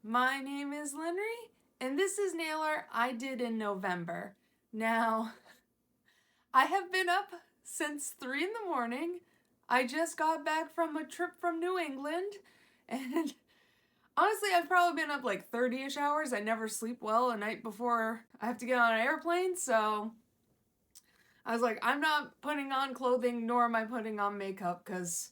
My name is Linry, and this is nail art I did in November. Now, I have been up since 3 in the morning. I just got back from a trip from New England, and honestly, I've probably been up like 30-ish hours. I never sleep well a night before I have to get on an airplane, so I was like, I'm not putting on clothing, nor am I putting on makeup, because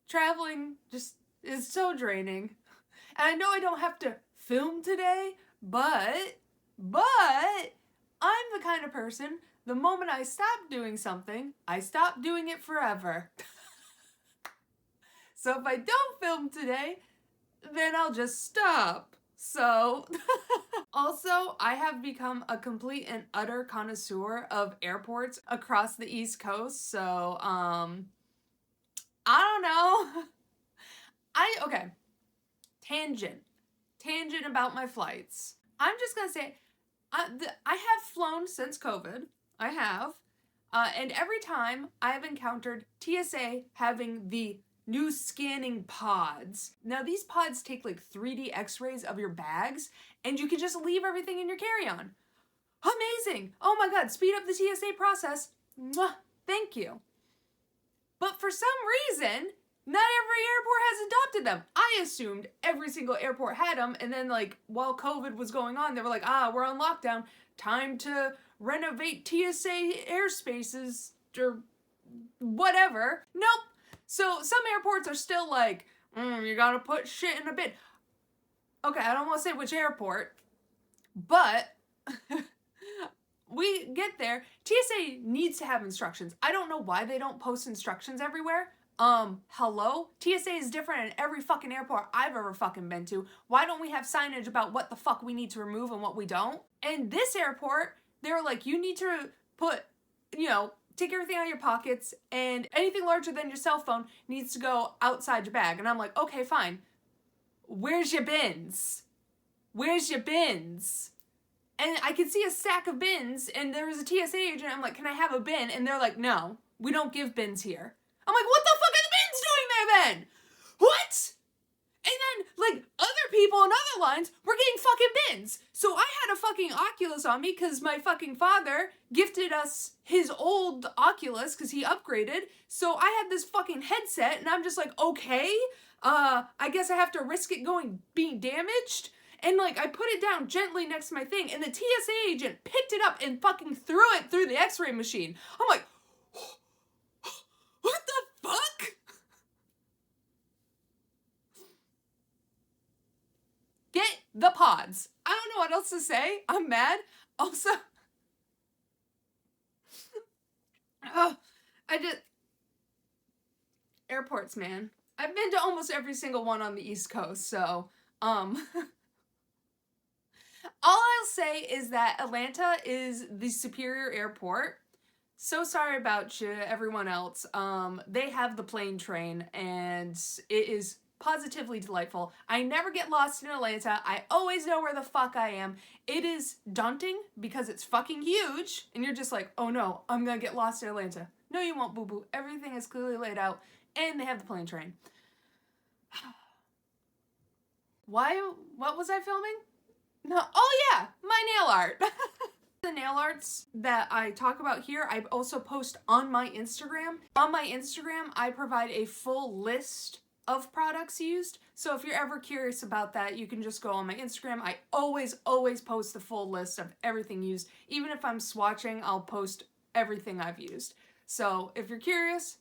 traveling just is so draining. And I know I don't have to film today, but I'm the kind of person, the moment I stop doing something, I stop doing it forever. So if I don't film today, then I'll just stop. So, also, I have become a complete and utter connoisseur of airports across the East Coast, so, I don't know. Okay, tangent about my flights. I'm just gonna say, I have flown since COVID. I have. And every time I have encountered TSA having the new scanning pods. Now, these pods take like 3D x-rays of your bags, and you can just leave everything in your carry-on. Amazing! Oh my god, speed up the TSA process. Mwah, thank you. But for some reason, not every airport has adopted them. I assumed every single airport had them, and then like while COVID was going on, they were like, we're on lockdown. Time to renovate TSA airspaces or whatever. Nope. So some airports are still like, you gotta put shit in a bin. Okay, I don't want to say which airport, but we get there. TSA needs to have instructions. I don't know why they don't post instructions everywhere. Hello? TSA is different in every fucking airport I've ever fucking been to. Why don't we have signage about what the fuck we need to remove and what we don't? And this airport, they were like, you need to put, take everything out of your pockets, and anything larger than your cell phone needs to go outside your bag. And I'm like, okay, fine. Where's your bins? Where's your bins? And I could see a stack of bins, and there was a TSA agent. I'm like, can I have a bin? And they're like, no, we don't give bins here. I'm like, what the fuck are the bins doing there then? What? And then, like, other people on other lines were getting fucking bins. So I had a fucking Oculus on me because my fucking father gifted us his old Oculus because he upgraded. So I had this fucking headset, and I'm just like, okay, I guess I have to risk it being damaged. And, like, I put it down gently next to my thing, and the TSA agent picked it up and fucking threw it through the x-ray machine. I'm like, what the fuck? Get the pods. I don't know what else to say. I'm mad. Also, airports, man. I've been to almost every single one on the East Coast, so, all I'll say is that Atlanta is the superior airport. So sorry about you, everyone else. They have the plane train, and it is positively delightful. I never get lost in Atlanta. I always know where the fuck I am. It is daunting because it's fucking huge, and you're just like, oh no, I'm gonna get lost in Atlanta. No, you won't, boo-boo. Everything is clearly laid out, and they have the plane train. What was I filming? No, oh yeah, my nail art. The nail arts that I talk about here, I also post on my Instagram. On my Instagram, I provide a full list of products used. So if you're ever curious about that, you can just go on my Instagram. I always post the full list of everything used. Even if I'm swatching, I'll post everything I've used. So if you're curious,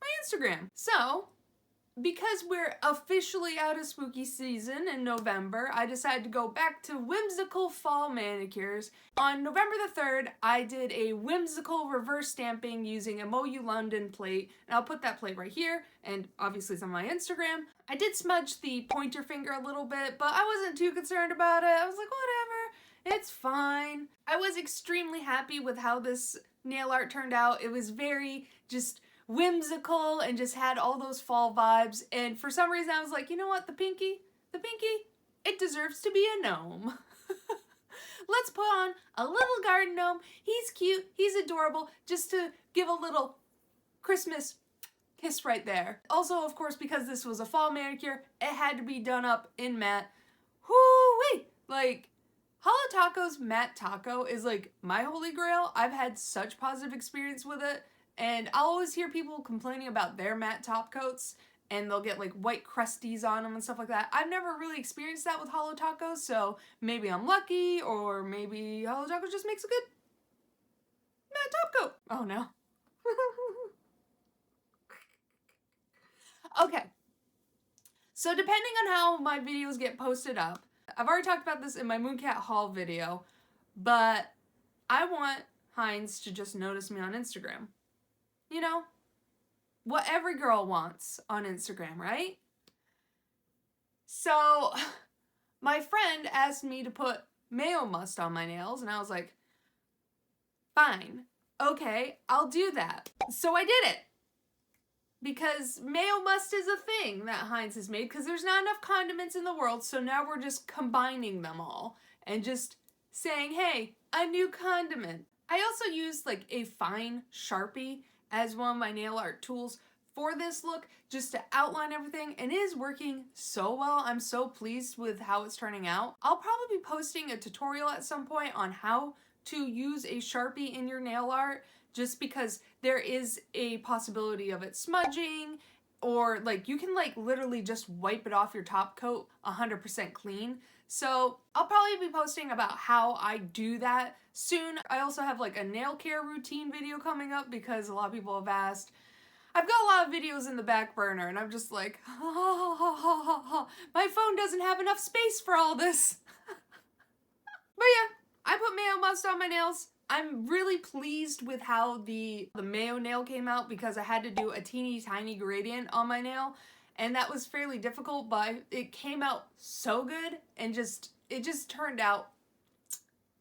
my Instagram. So, because we're officially out of spooky season in November, I decided to go back to whimsical fall manicures. On November the 3rd, I did a whimsical reverse stamping using a Moyu London plate, and I'll put that plate right here, and obviously it's on my Instagram. I did smudge the pointer finger a little bit, but I wasn't too concerned about it. I was like, whatever, it's fine. I was extremely happy with how this nail art turned out. It was very just whimsical and just had all those fall vibes, and for some reason I was like, you know what, the pinky, it deserves to be a gnome. Let's put on a little garden gnome. He's cute, he's adorable, just to give a little Christmas Kiss right there. Also, of course, because this was a fall manicure, it had to be done up in matte. Whoo-wee! Like, HoloTaco's matte taco is like my holy grail. I've had such positive experience with it, and I'll always hear people complaining about their matte top coats, and they'll get like white crusties on them and stuff like that. I've never really experienced that with HoloTaco, so maybe I'm lucky, or maybe HoloTaco just makes a good matte top coat. Oh no. Okay, so depending on how my videos get posted up, I've already talked about this in my Mooncat haul video, but I want Heinz to just notice me on Instagram. You know, what every girl wants on Instagram, right? So my friend asked me to put Mayomust on my nails, and I was like, fine, okay, I'll do that. So I did it. Because Mayomust is a thing that Heinz has made, because there's not enough condiments in the world, so now we're just combining them all and just saying, hey, a new condiment. I also used like a fine Sharpie as one of my nail art tools for this look, just to outline everything, and it is working so well. I'm so pleased with how it's turning out. I'll probably be posting a tutorial at some point on how to use a Sharpie in your nail art, just because there is a possibility of it smudging, or like you can like literally just wipe it off your top coat 100% clean. So I'll probably be posting about how I do that soon. I also have like a nail care routine video coming up because a lot of people have asked. I've got a lot of videos in the back burner, and I'm just like, my phone doesn't have enough space for all this. But yeah, I put Mayomust on my nails. I'm really pleased with how the mayo nail came out, because I had to do a teeny tiny gradient on my nail, and that was fairly difficult, but it came out so good, and it just turned out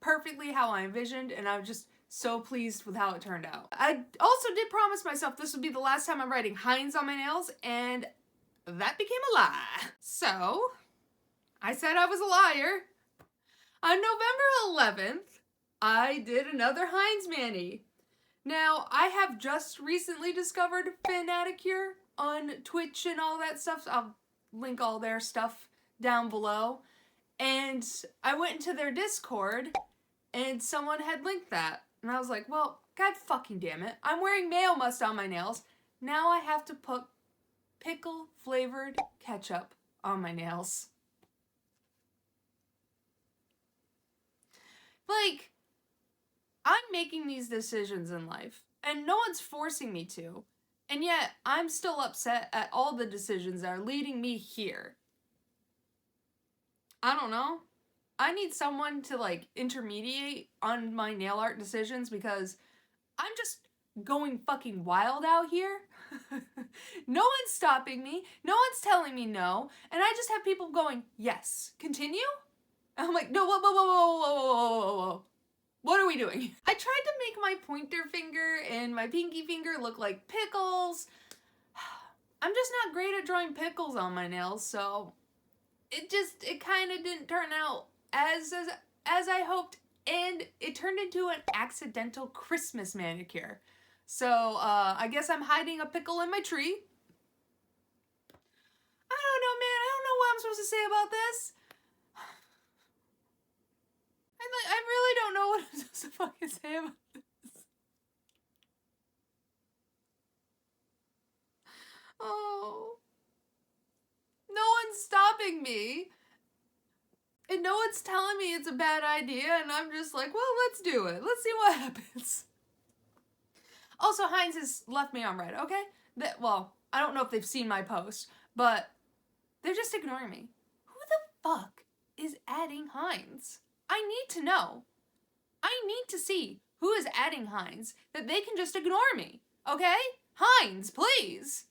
perfectly how I envisioned, and I'm just so pleased with how it turned out. I also did promise myself this would be the last time I'm writing Heinz on my nails, and that became a lie. So, I said I was a liar. On November 11th, I did another Heinz mani. Now, I have just recently discovered Fanaticure on Twitch and all that stuff. I'll link all their stuff down below. And I went into their Discord, and someone had linked that. And I was like, well, god fucking damn it. I'm wearing Mayomust on my nails. Now I have to put pickle flavored ketchup on my nails. Like, I'm making these decisions in life, and no one's forcing me to, and yet I'm still upset at all the decisions that are leading me here. I don't know. I need someone to like intermediate on my nail art decisions, because I'm just going fucking wild out here. No one's stopping me. No one's telling me no. And I just have people going, yes, continue? And I'm like, no, whoa, whoa, whoa, whoa, whoa, whoa, whoa, whoa. What are we doing? I tried to make my pointer finger and my pinky finger look like pickles. I'm just not great at drawing pickles on my nails, so it kind of didn't turn out as I hoped, and it turned into an accidental Christmas manicure. So, I guess I'm hiding a pickle in my tree. I don't know, man. I don't know what I'm supposed to say about this. I really don't know what I'm supposed to fucking say about this. Oh. No one's stopping me. And no one's telling me it's a bad idea, and I'm just like, well, let's do it. Let's see what happens. Also, Heinz has left me on red, okay? Well, I don't know if they've seen my post, but they're just ignoring me. Who the fuck is adding Heinz? I need to know. I need to see who is adding Heinz, that they can just ignore me, okay? Heinz, please.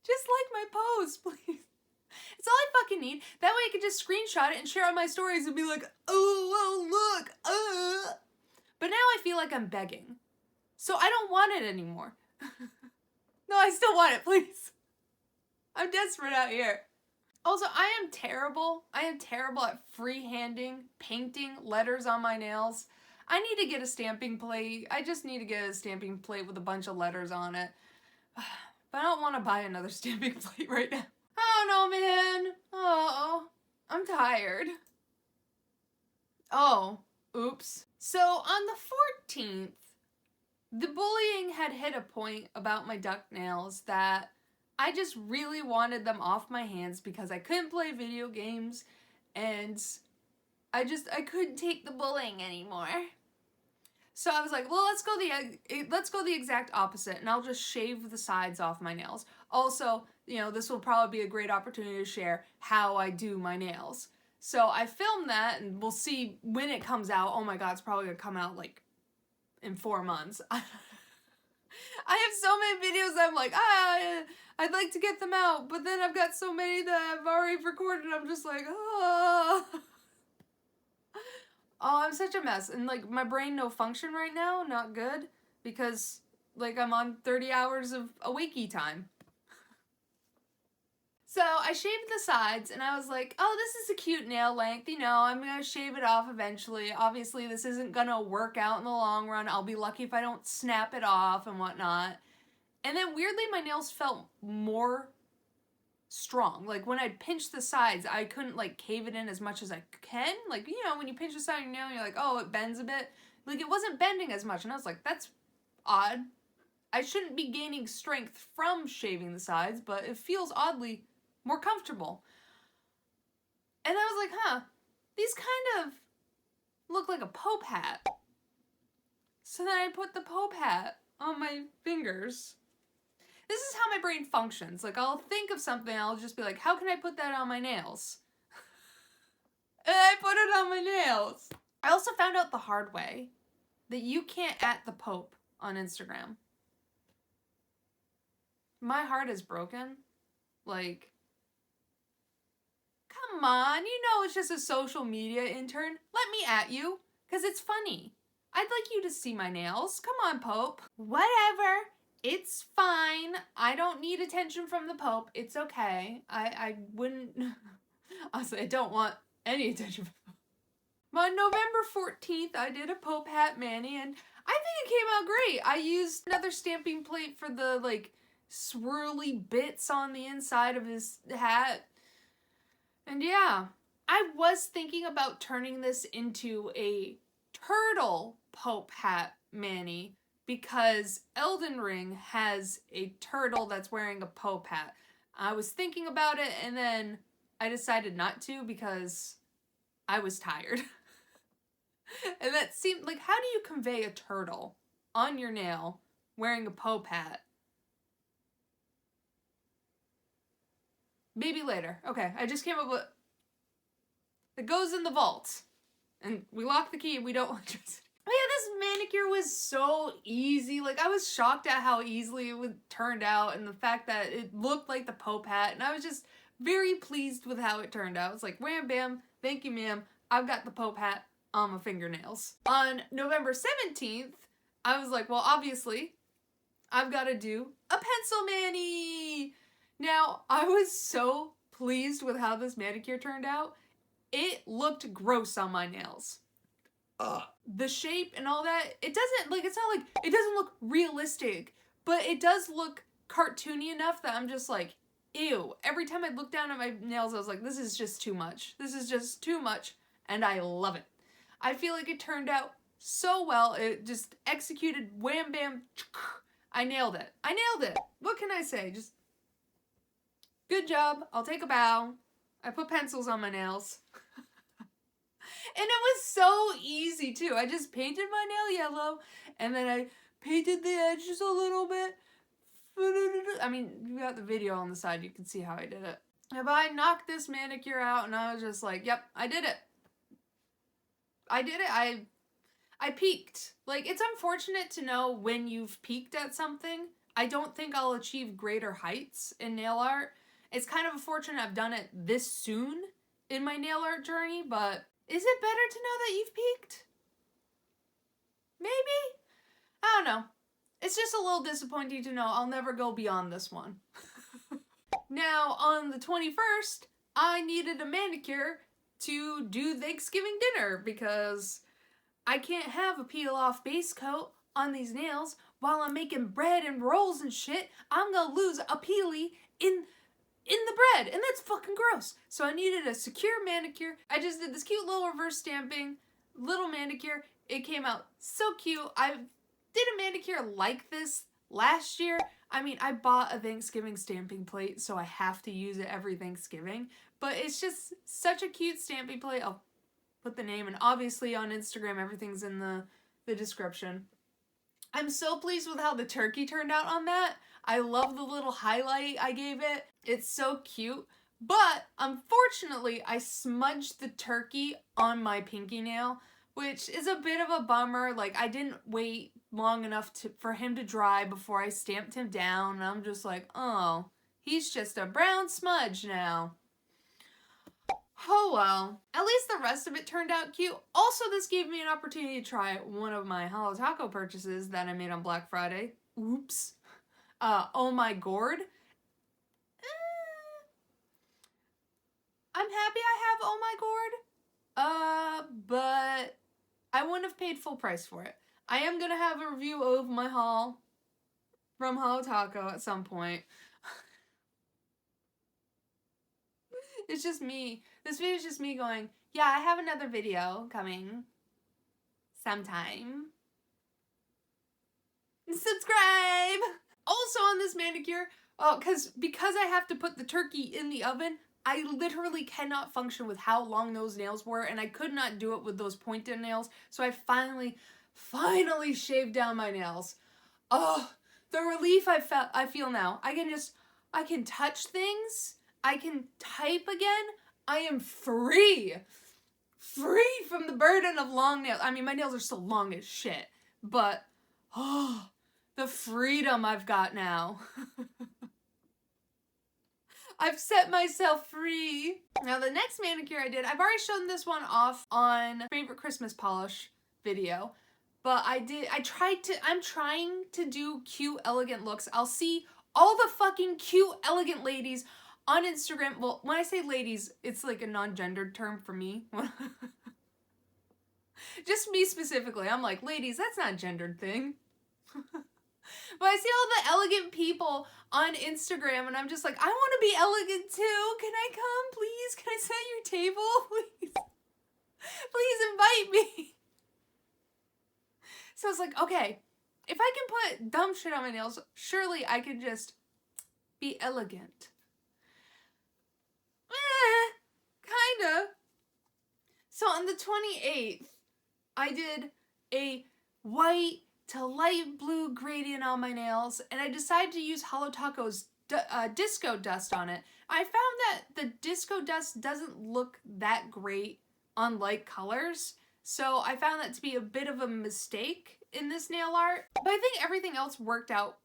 Just like my post, please. It's all I fucking need. That way I can just screenshot it and share on my stories and be like, oh, well, look, But now I feel like I'm begging. So I don't want it anymore. No, I still want it, please. I'm desperate out here. Also, I am terrible. I am terrible at freehanding, painting letters on my nails. I need to get a stamping plate. I just need to get a stamping plate with a bunch of letters on it. But I don't want to buy another stamping plate right now. I don't know, man. Oh, I'm tired. Oh, oops. So on the 14th, the bullying had hit a point about my duck nails that I just really wanted them off my hands because I couldn't play video games and I couldn't take the bullying anymore. So I was like, well, let's go the exact opposite, and I'll just shave the sides off my nails. Also, you know, this will probably be a great opportunity to share how I do my nails. So I filmed that, and we'll see when it comes out. Oh my god, it's probably gonna come out like in 4 months. I have so many videos that I'm like, I'd like to get them out, but then I've got so many that I've already recorded. I'm just like, oh. Oh, I'm such a mess. And, like, my brain no function right now, not good, because, like, I'm on 30 hours of awakey time. So, I shaved the sides, and I was like, oh, this is a cute nail length, you know, I'm gonna shave it off eventually. Obviously, this isn't gonna work out in the long run. I'll be lucky if I don't snap it off and whatnot. And then, weirdly, my nails felt more strong. Like, when I'd pinch the sides, I couldn't, like, cave it in as much as I can. Like, you know, when you pinch the side of your nail, you're like, oh, it bends a bit. Like, it wasn't bending as much, and I was like, that's odd. I shouldn't be gaining strength from shaving the sides, but it feels oddly more comfortable. And I was like, huh, these kind of look like a Pope hat. So then I put the Pope hat on my fingers. This is how my brain functions. Like, I'll think of something, I'll just be like, how can I put that on my nails? And I put it on my nails. I also found out the hard way that you can't @ the Pope on Instagram. My heart is broken. Like, come on, you know it's just a social media intern. Let me @ you, because it's funny. I'd like you to see my nails. Come on, Pope. Whatever. It's fine. I don't need attention from the Pope. It's okay. I wouldn't... Honestly, I don't want any attention from the Pope. On November 14th, I did a Pope hat mani, and I think it came out great. I used another stamping plate for the, like, swirly bits on the inside of his hat. And yeah, I was thinking about turning this into a turtle Pope hat mani, because Elden Ring has a turtle that's wearing a Pope hat. I was thinking about it, and then I decided not to because I was tired. And that seemed like, how do you convey a turtle on your nail wearing a Pope hat? Maybe later. Okay, I just came up with... It goes in the vault. And we lock the key and we don't want electricity. Oh yeah, this manicure was so easy. Like, I was shocked at how easily it turned out and the fact that it looked like the Pope hat. And I was just very pleased with how it turned out. It's like, wham bam, thank you ma'am, I've got the Pope hat on my fingernails. On November 17th, I was like, well, obviously, I've got to do a pencil mani. Now, I was so pleased with how this manicure turned out. It looked gross on my nails. The shape and all that, it doesn't, like, it's not like, it doesn't look realistic, but it does look cartoony enough that I'm just like, ew. Every time I look down at my nails, I was like, this is just too much. This is just too much, and I love it. I feel like it turned out so well. It just executed wham bam. I nailed it. I nailed it. What can I say? Just good job. I'll take a bow. I put pencils on my nails. And it was so easy too. I just painted my nail yellow and then I painted the edges a little bit. I mean, you got the video on the side, you can see how I did it. But I knocked this manicure out and I was just like, yep, I did it. I did it. I peaked. Like, it's unfortunate to know when you've peaked at something. I don't think I'll achieve greater heights in nail art. It's kind of unfortunate I've done it this soon in my nail art journey, but is it better to know that you've peaked? Maybe? I don't know. It's just a little disappointing to know I'll never go beyond this one. Now, on the 21st, I needed a manicure to do Thanksgiving dinner because I can't have a peel-off base coat on these nails while I'm making bread and rolls and shit, I'm gonna lose a peely in the bread, and that's fucking gross. So I needed a secure manicure. I just did this cute little reverse stamping little manicure. It came out so cute. I did a manicure like this last year. I mean, I bought a Thanksgiving stamping plate, so I have to use it every Thanksgiving. But it's just such a cute stamping plate. I'll put the name, and obviously on Instagram, everything's in the description. I'm so pleased with how the turkey turned out on that. I love the little highlight I gave it. It's so cute. But unfortunately, I smudged the turkey on my pinky nail, which is a bit of a bummer. Like, I didn't wait long enough for him to dry before I stamped him down. And I'm just like, oh, he's just a brown smudge now. Oh well. At least the rest of it turned out cute. Also, this gave me an opportunity to try one of my HoloTaco purchases that I made on Black Friday. Oops. Oh my gourd. I'm happy I have oh my gourd. But I wouldn't have paid full price for it. I am gonna have a review of my haul from HoloTaco at some point. It's just me. This video is just me going, yeah, I have another video coming sometime. Subscribe! Also on this manicure, because I have to put the turkey in the oven, I literally cannot function with how long those nails were, and I could not do it with those pointed nails, so I finally shaved down my nails. Oh, the relief I feel now. I can touch things. I can type again. I am free. Free from the burden of long nails. I mean, my nails are still long as shit, but oh, the freedom I've got now. I've set myself free. Now the next manicure I did, I've already shown this one off on favorite Christmas polish video, but I'm trying to do cute, elegant looks. I'll see all the fucking cute, elegant ladies on Instagram. Well, when I say ladies, it's like a non-gendered term for me. Just me specifically. I'm like, ladies, that's not a gendered thing. But I see all the elegant people on Instagram, and I'm just like, I want to be elegant too. Can I come, please? Can I sit at your table, please? Please invite me. So I was like, okay, if I can put dumb shit on my nails, surely I could just be elegant. Kinda. So on the 28th, I did a white to light blue gradient on my nails, and I decided to use HoloTaco's disco dust on it. I found that the disco dust doesn't look that great on light colors, so I found that to be a bit of a mistake in this nail art, but I think everything else worked out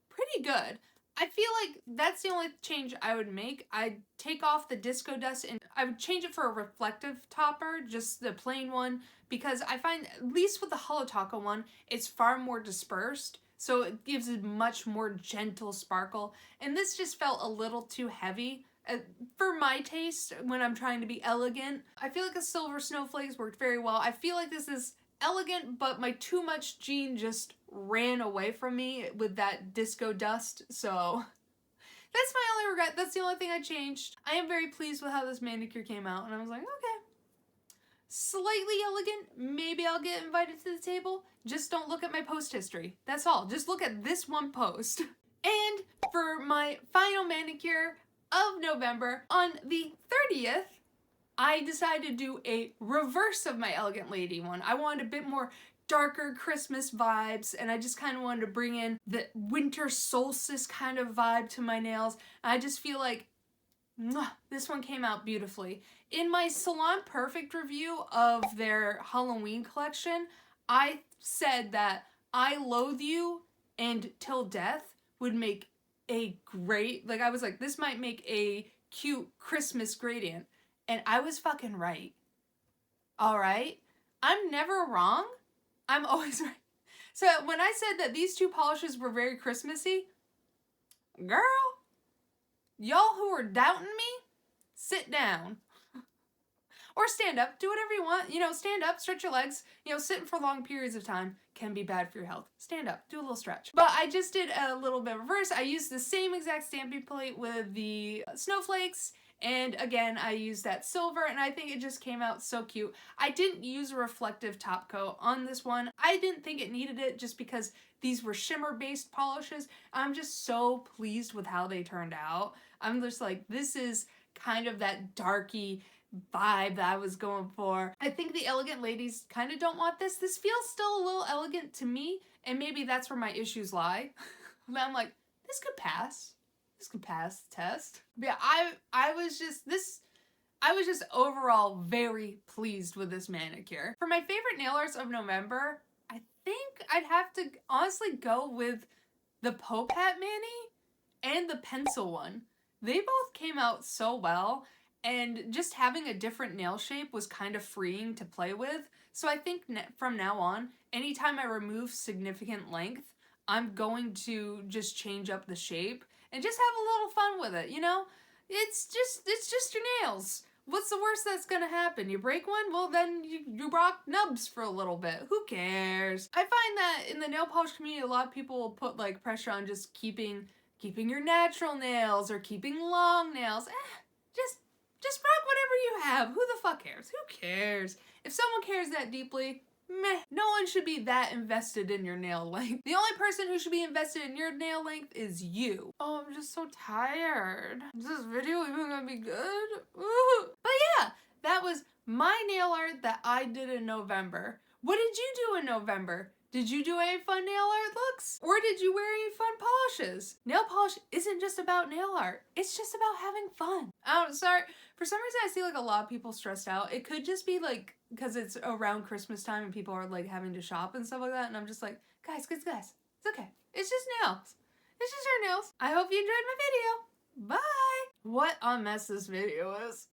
pretty good. I feel like that's the only change I would make. I'd take off the disco dust and I would change it for a reflective topper, just the plain one, because I find, at least with the HoloTaco one, it's far more dispersed, so it gives a much more gentle sparkle, and this just felt a little too heavy for my taste when I'm trying to be elegant. I feel like a silver snowflakes worked very well. I feel like this is elegant, but my too much gene just ran away from me with that disco dust, so that's my only regret. That's the only thing I changed. I am very pleased with how this manicure came out, and I was like, okay, slightly elegant, maybe I'll get invited to the table. Just don't look at my post history. That's all. Just look at this one post. And for my final manicure of November, on the 30th, I decided to do a reverse of my Elegant Lady one. I wanted a bit more darker Christmas vibes, and I just kind of wanted to bring in the winter solstice kind of vibe to my nails. I just feel like this one came out beautifully. In my Salon Perfect review of their Halloween collection, I said that I Loathe You and Till Death would make a great, like I was like, this might make a cute Christmas gradient. And I was fucking right. Alright? I'm never wrong. I'm always right. So when I said that these two polishes were very Christmassy, girl, y'all who are doubting me, sit down. Or stand up, do whatever you want. You know, stand up, stretch your legs. You know, sitting for long periods of time can be bad for your health. Stand up, do a little stretch. But I just did a little bit of reverse. I used the same exact stamping plate with the Snowflakes, and again, I used that silver, and I think it just came out so cute. I didn't use a reflective top coat on this one. I didn't think it needed it just because these were shimmer-based polishes. I'm just so pleased with how they turned out. I'm just like, this is kind of that darky vibe that I was going for. I think the elegant ladies kind of don't want this. This feels still a little elegant to me, and maybe that's where my issues lie. But I'm like, this could pass. This could pass the test. But yeah, I was just overall very pleased with this manicure. For my favorite nail arts of November, I think I'd have to honestly go with the Pope Hat Mani and the pencil one. They both came out so well, and just having a different nail shape was kind of freeing to play with. So I think from now on, anytime I remove significant length, I'm going to just change up the shape and just have a little fun with it, you know? It's just your nails. What's the worst that's gonna happen? You break one? Well, then you rock nubs for a little bit. Who cares? I find that in the nail polish community, a lot of people will put like pressure on just keeping your natural nails or keeping long nails. Just rock whatever you have. Who the fuck cares? Who cares? If someone cares that deeply, meh. No one should be that invested in your nail length. The only person who should be invested in your nail length is you. Oh, I'm just so tired. Is this video even gonna be good? Ooh. But yeah, that was my nail art that I did in November. What did you do in November? Did you do any fun nail art looks? Or did you wear any fun polishes? Nail polish isn't just about nail art. It's just about having fun. Sorry. For some reason, I see like a lot of people stressed out. It could just be like, because it's around Christmas time and people are like having to shop and stuff like that. And I'm just like, guys, it's okay. It's just nails. It's just our nails. I hope you enjoyed my video. Bye. What a mess this video is.